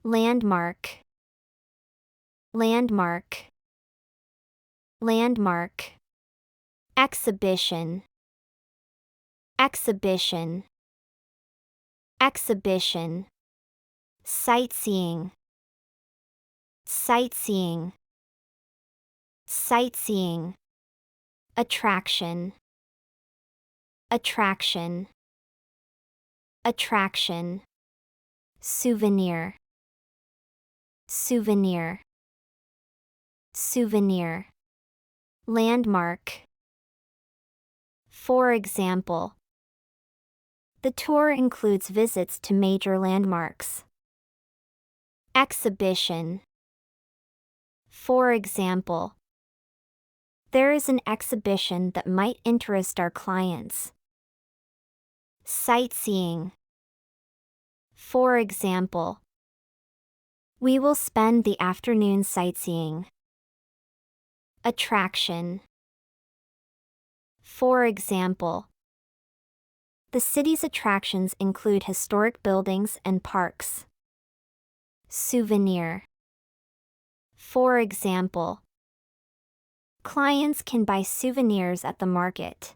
landmark, landmark, landmark, exhibition, exhibition, exhibition, sightseeing, sightseeing, sightseeing, attraction, attraction, attraction, souvenir, souvenir, souvenir, landmark. For example, the tour includes visits to major landmarks. Exhibition. For example, there is an exhibition that might interest our clients. Sightseeing. For example, we will spend the afternoon sightseeing. Attraction. For example, the city's attractions include historic buildings and parks. Souvenir. For example, clients can buy souvenirs at the market.